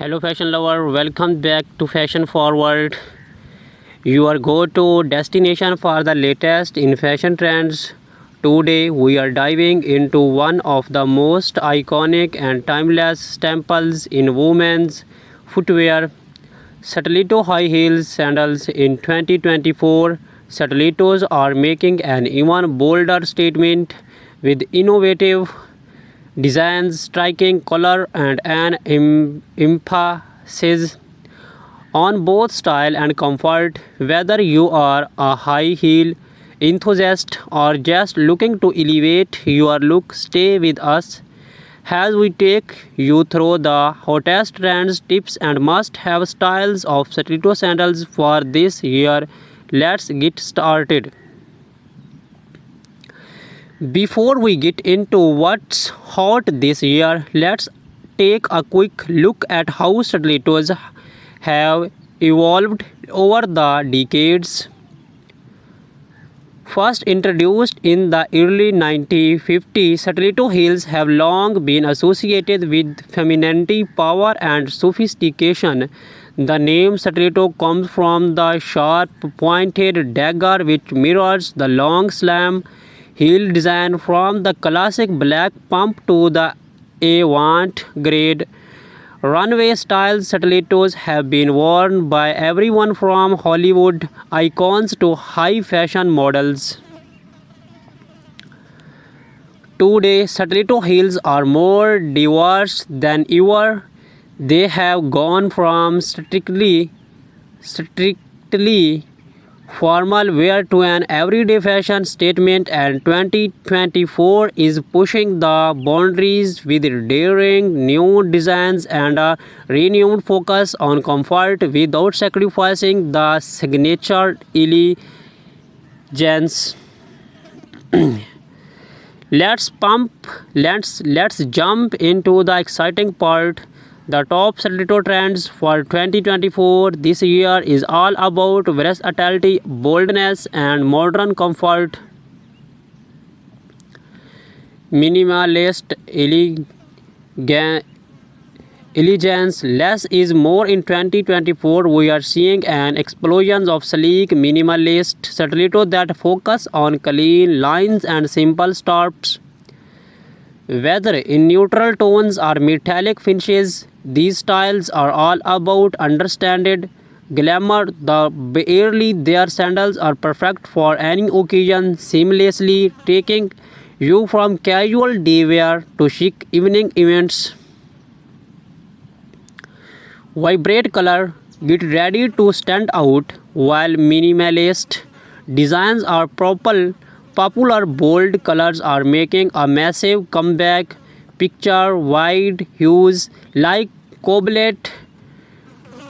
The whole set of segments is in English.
Hello fashion lover, welcome back to Fashion Forward, your go-to destination for the latest in fashion trends. Today we are diving into one of the most iconic and timeless staples in women's footwear, Stiletto high heels sandals. In 2024, stilettos are making an even bolder statement with innovative designs, striking color, and an emphasis on both style and comfort. Whether you are a high heel enthusiast or just looking to elevate your look, stay with us as we take you through the hottest trends, tips, and must have styles of stiletto sandals for this year. Let's get started. Before we get into what's hot this year, let's take a quick look at how stilettos have evolved over the decades. First introduced in the early 1950s, stiletto heels have long been associated with femininity, power, and sophistication. The name stiletto comes from the sharp, pointed dagger which mirrors the long slam heel design from the classic black pump to the avant-garde runway style. Stilettos have been worn by everyone from Hollywood icons to high fashion models. Today, stiletto heels are more diverse than ever. They have gone from strictly formal wear to an everyday fashion statement, and 2024 is pushing the boundaries with daring new designs and a renewed focus on comfort without sacrificing the signature elegance. Let's jump into the exciting part. The top stiletto trends for 2024 this year is all about versatility, boldness, and modern comfort. Minimalist elegance, less is more. In 2024, we are seeing an explosion of sleek minimalist stiletto that focus on clean lines and simple stops. Whether in neutral tones or metallic finishes, these styles are all about understated glamour. The barely their sandals are perfect for any occasion, seamlessly taking you from casual day wear to chic evening events. Vibrant color, get ready to stand out. While minimalist designs are popular, bold colors are making a massive comeback. Picture wide hues like cobalt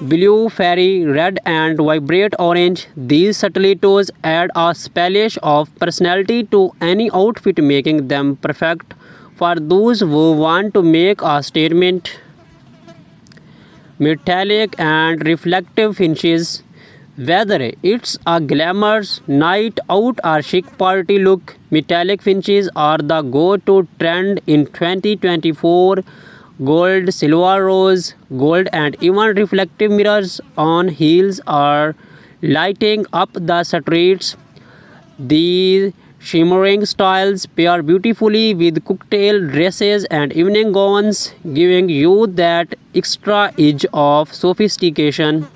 blue, fairy red, and vibrant orange. These stilettos add a splash of personality to any outfit, making them perfect for those who want to make a statement. Metallic and reflective finishes. Whether it's a glamorous night out or chic party look, metallic finishes are the go-to trend in 2024. Gold, silver, rose, gold, and even reflective mirrors on heels are lighting up the streets. These shimmering styles pair beautifully with cocktail dresses and evening gowns, giving you that extra edge of sophistication.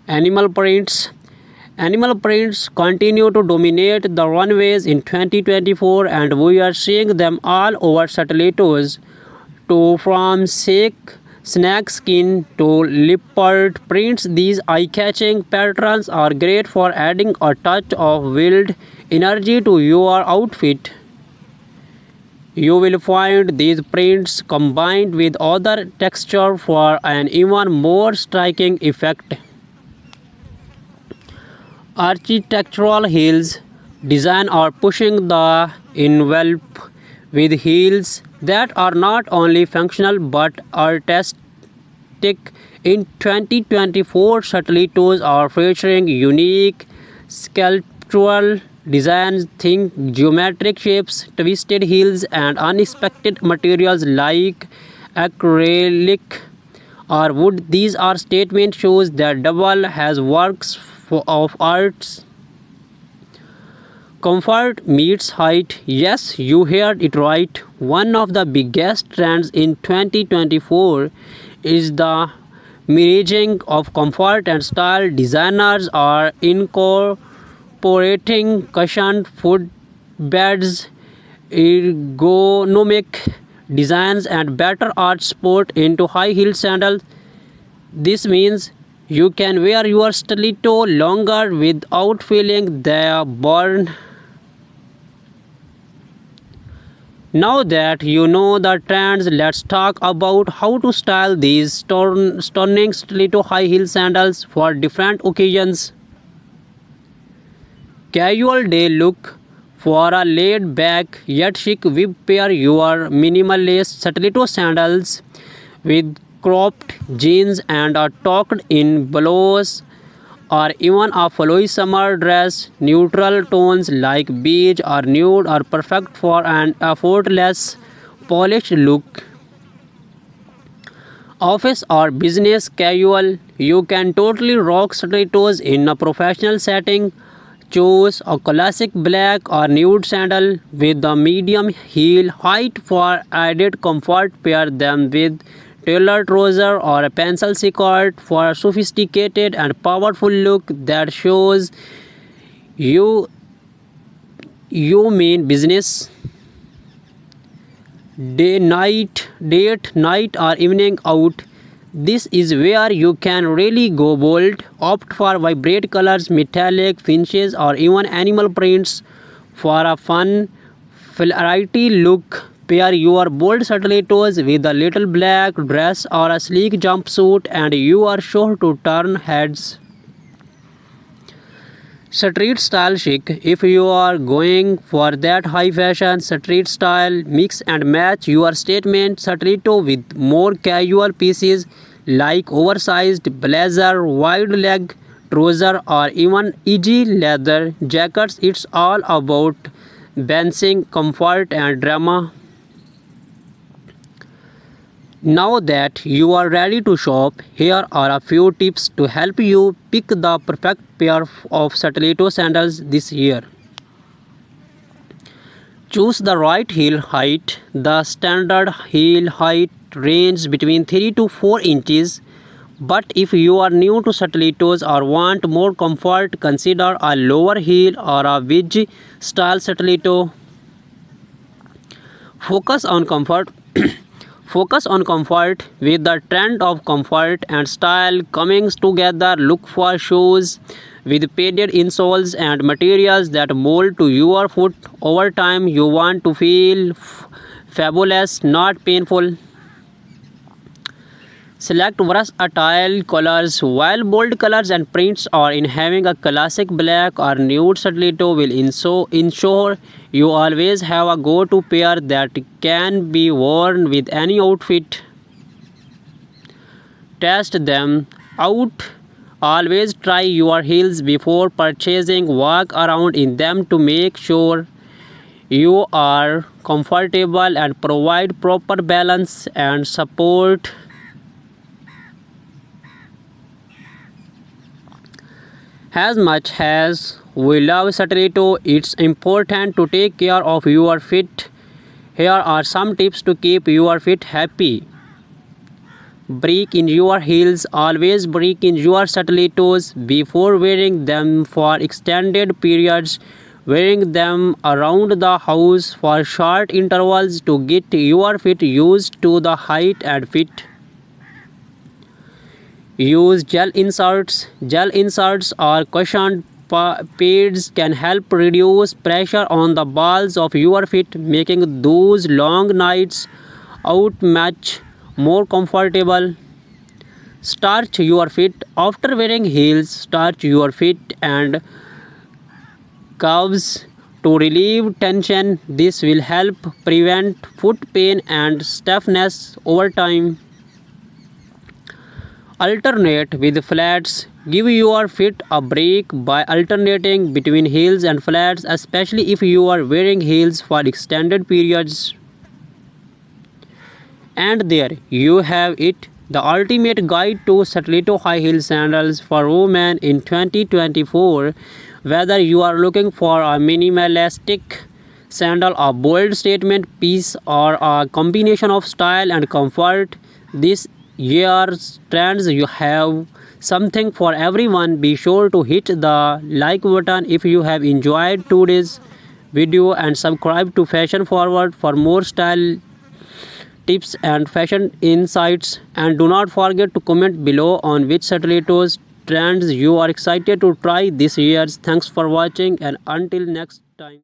Animal prints. Animal prints continue to dominate the runways in 2024, and we are seeing them all over stilettos, to from snake skin to leopard prints. These eye-catching patterns are great for adding a touch of wild energy to your outfit. You will find these prints combined with other texture for an even more striking effect. Architectural heels design are pushing the envelope with heels that are not only functional but artistic. In 2024, stilettos are featuring unique sculptural designs. Think geometric shapes, twisted heels, and unexpected materials like acrylic or wood. These are statement shows that double has works of arts. Comfort meets height. Yes, you heard it right. One of the biggest trends in 2024 is the merging of comfort and style. Designers are incorporating cushioned footbeds, ergonomic designs, and better art support into high-heeled sandals. This means you can wear your stiletto longer without feeling the burn. Now that you know the trends, let's talk about how to style these stunning stiletto high heel sandals for different occasions. Casual day look. For a laid back yet chic whip, pair your minimalist stiletto sandals with cropped jeans and a tucked in blouse or even a flowy summer dress. Neutral tones like beige or nude are perfect for an effortless polished look. Office or business casual, you can totally rock stilettos in a professional setting. Choose a classic black or nude sandal with a medium heel height for added comfort. Pair them with tailored trouser or a pencil skirt for a sophisticated and powerful look that shows you you mean business. Date night or evening out, this is where you can really go bold. Opt for vibrant colors, metallic finishes, or even animal prints for a fun variety look. Pair your bold stilettos with a little black dress or a sleek jumpsuit and you are sure to turn heads. Street style chic. If you are going for that high fashion street style, mix and match your statement stiletto with more casual pieces like oversized blazer, wide leg trouser, or even easy leather jackets. It's all about balancing comfort and drama. Now that you are ready to shop, here are a few tips to help you pick the perfect pair of stiletto sandals this year. Choose the right heel height. The standard heel height ranges between 3 to 4 inches. But if you are new to stilettos or want more comfort, consider a lower heel or a wedge style stiletto. Focus on comfort. Focus on comfort. With the trend of comfort and style coming together, look for shoes with padded insoles and materials that mold to your foot. Over time, you want to feel fabulous, not painful. Select versatile colors. While bold colors and prints are in, having a classic black or nude stiletto will ensure you always have a go-to pair that can be worn with any outfit. Test them out. Always try your heels before purchasing. Walk around in them to make sure you are comfortable and provide proper balance and support. As much as we love stiletto, it's important to take care of your feet. Here are some tips to keep your feet happy. Break in your heels. Always break in your stilettos before wearing them for extended periods. Wearing them around the house for short intervals to get your feet used to the height and fit. Use gel inserts. Gel inserts or cushioned pads can help reduce pressure on the balls of your feet, making those long nights out much more comfortable. Starch your feet. After wearing heels, starch your feet and calves to relieve tension. This will help prevent foot pain and stiffness over time. Alternate with flats. Give your feet a break by alternating between heels and flats, especially if you are wearing heels for extended periods. And there you have it, the ultimate guide to stiletto high heel sandals for women in 2024. Whether you are looking for a minimalistic sandal, a bold statement piece, or a combination of style and comfort, this year's trends you have something for everyone. Be sure to hit the like button if you have enjoyed today's video and subscribe to Fashion Forward for more style tips and fashion insights, and do not forget to comment below on which stilettos trends you are excited to try this year. Thanks for watching, and until next